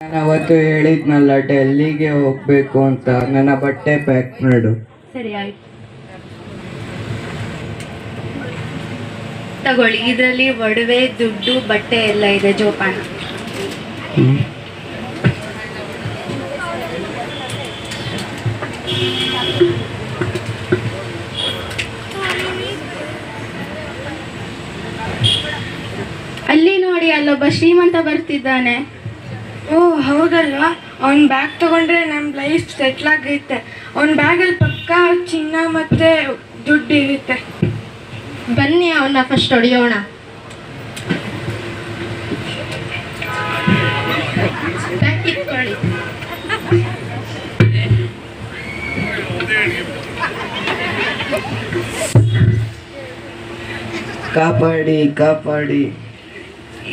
ನಾನು ಅವತ್ತು ಹೇಳಿದ್ನಲ್ಲ ಡೆಲ್ಲಿಗೆ ಹೋಗ್ಬೇಕು ಅಂತ, ನನ್ನ ಬಟ್ಟೆ ಪ್ಯಾಕ್ ಮಾಡು. ಸರಿ ಆಯ್ತು, ತಗೊಳ್ಳಿ. ಇದರಲ್ಲಿ ಒಡವೆ, ದುಡ್ಡು, ಬಟ್ಟೆ ಎಲ್ಲ ಇದೆ, ಜೋಪಾನ. ಅಲ್ಲಿ ನೋಡಿ, ಅಲ್ಲೊಬ್ಬ ಶ್ರೀಮಂತ ಬರ್ತಿದ್ದಾನೆ. ಓ ಹೌದಲ್ವಾ, ಅವ್ನ ಬ್ಯಾಗ್ ತಗೊಂಡ್ರೆ ನಮ್ಮ ಲೈಫ್ ಸೆಟ್ಲ್ ಆಗೈತೆ. ಅವ್ನ ಬ್ಯಾಗಲ್ಲಿ ಪಕ್ಕ ಚಿನ್ನ ಮತ್ತೆ ದುಡ್ಡು ಇರುತ್ತೆ. ಬನ್ನಿ, ಅವನ್ನ ಫಸ್ಟ್ ಹೊಡೆಯೋಣ. ಬ್ಯಾಗ್ ಇಟ್ಕೊಳ್ಳಿ. ಕಾಪಾಡಿ ಕಾಪಾಡಿ.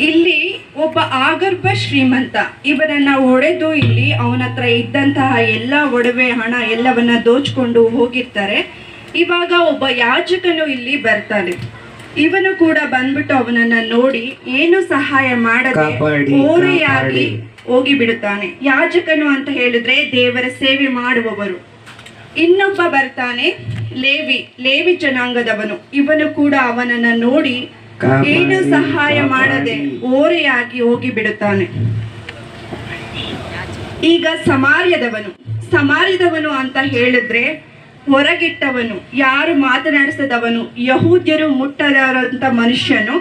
ಇಲ್ಲಿ ಒಬ್ಬ ಆಗರ್ಭ ಶ್ರೀಮಂತ, ಇವರನ್ನ ಹೊಡೆದು ಇಲ್ಲಿ ಅವನ ಹತ್ರ ಇದ್ದಂತಹ ಎಲ್ಲ ಒಡವೆ, ಹಣ ಎಲ್ಲವನ್ನ ದೋಚ್ಕೊಂಡು ಹೋಗಿರ್ತಾರೆ. ಇವಾಗ ಒಬ್ಬ ಯಾಜಕನು ಇಲ್ಲಿ ಬರ್ತಾನೆ. ಇವನು ಕೂಡ ಬಂದ್ಬಿಟ್ಟು ಅವನನ್ನ ನೋಡಿ ಏನು ಸಹಾಯ ಮಾಡದೆ ಓರೆಯಾಗಿ ಹೋಗಿ ಬಿಡುತ್ತಾನೆ. ಯಾಜಕನು ಅಂತ ಹೇಳಿದ್ರೆ ದೇವರ ಸೇವೆ ಮಾಡುವವರು. ಇನ್ನೊಬ್ಬ ಬರ್ತಾನೆ, ಲೇವಿ ಜನಾಂಗದವನು. ಇವನು ಕೂಡ ಅವನನ್ನ ನೋಡಿ ಏನು ಸಹಾಯ ಮಾಡದೆ ಓರೆಯಾಗಿ ಹೋಗಿ ಬಿಡುತ್ತಾನೆ. ಈಗ ಸಮಾರ್ಯದವನು ಅಂತ ಹೇಳಿದ್ರೆ ಹೊರಗಿಟ್ಟವನು, ಯಾರು ಮಾತನಾಡಿಸದವನು, ಯಹೂದ್ಯರು ಮುಟ್ಟದಂತ ಮನುಷ್ಯನು.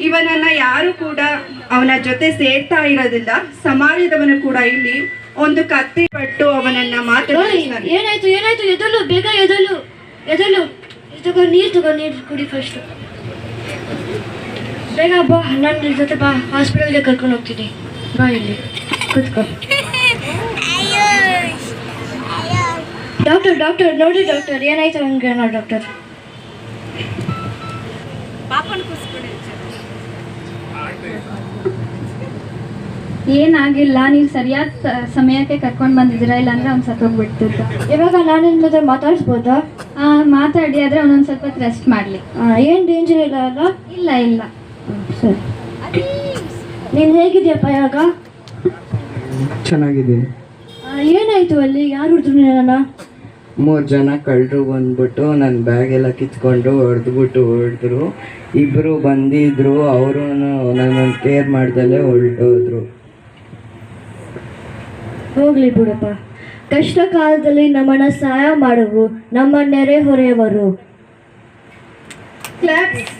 ಇವನನ್ನ ಯಾರು ಕೂಡ ಅವನ ಜೊತೆ ಸೇರ್ತಾ ಇರೋದಿಲ್ಲ. ಸಮಾರ್ಯದವನು ಕೂಡ ಇಲ್ಲಿ ಒಂದು ಕತ್ತಿ ಪಟ್ಟು ಅವನನ್ನ ಮಾತನಾಡಿಸ್ತಾನೆ. ಏನಾಯ್ತು ಏನಾಯ್ತು, ಎದಲು ಬೇಗ, ಎದಲು ನೀರು ಕುಡಿ ಫಸ್ಟ್. ಬೇಗ ಬಾ, ನನ್ನ ಜೊತೆ ಬಾ, ಹಾಸ್ಪಿಟಲ್ಗೆ ಕರ್ಕೊಂಡು ಹೋಗ್ತೀನಿ. ಬಾ, ಇಲ್ಲಿ ಕೂತ್ಕೋ. ಡಾಕ್ಟರ್ ನೋಡಿ ಡಾಕ್ಟರ್, ಏನಾಯ್ತು ಹಂಗೆ ನೋಡಿ ಡಾಕ್ಟರ್. ಏನಾಗಿಲ್ಲ, ನೀವು ಸರಿಯಾದ ಸಮಯಕ್ಕೆ ಕರ್ಕೊಂಡು ಬಂದಿದ್ದೀರಾ, ಇಲ್ಲಾಂದ್ರೆ ಅವ್ನು ಸತ್ತೋಗ್ಬಿಡ್ತಿದ್ದ. ಇವಾಗ ನಾನು ನಿನ್ನ ಜೊತೆ ಮಾತಾಡಿಸ್ಬೋದಾ? ಮಾತಾಡಿ, ಆದರೆ ಅವನೊಂದು ಸ್ವಲ್ಪ ಹೊತ್ತು ರೆಸ್ಟ್ ಮಾಡಲಿ. ಏನು ಡೇಂಜರ್ ಇಲ್ಲ ಅಲ್ಲ? ಇಲ್ಲ. ಸರಿ, ನೀನು ಹೇಗಿದೆಯಪ್ಪ ಇವಾಗ? ಚೆನ್ನಾಗಿದ್ದೀನಿ. ಏನಾಯ್ತು ಅಲ್ಲಿ? ಯಾರು ಹೊಡೆದ್ರು ನನ್ನ? 3 ಜನ ಕಳ್ಳರು ಬಂದ್ಬಿಟ್ಟು ನನ್ನ ಬ್ಯಾಗ್ ಎಲ್ಲ ಕಿತ್ಕೊಂಡು ಹೊಡೆದ್ರು. ಇಬ್ಬರು ಬಂದಿದ್ರು, ಅವರು ನನ್ನನ್ನು ಕೇರ್ ಮಾಡ್ದಲ್ಲೇ ಹೊರಟೋದ್ರು. ಹೋಗ್ಲಿ ಬಿಡಪ್ಪ, ಕಷ್ಟ ಕಾಲದಲ್ಲಿ ನಮ್ಮನ್ನ ಸಹಾಯ ಮಾಡುವು ನಮ್ಮ ನೆರೆ ಹೊರೆಯವರು. ಕ್ಲಾಪ್ಸ್.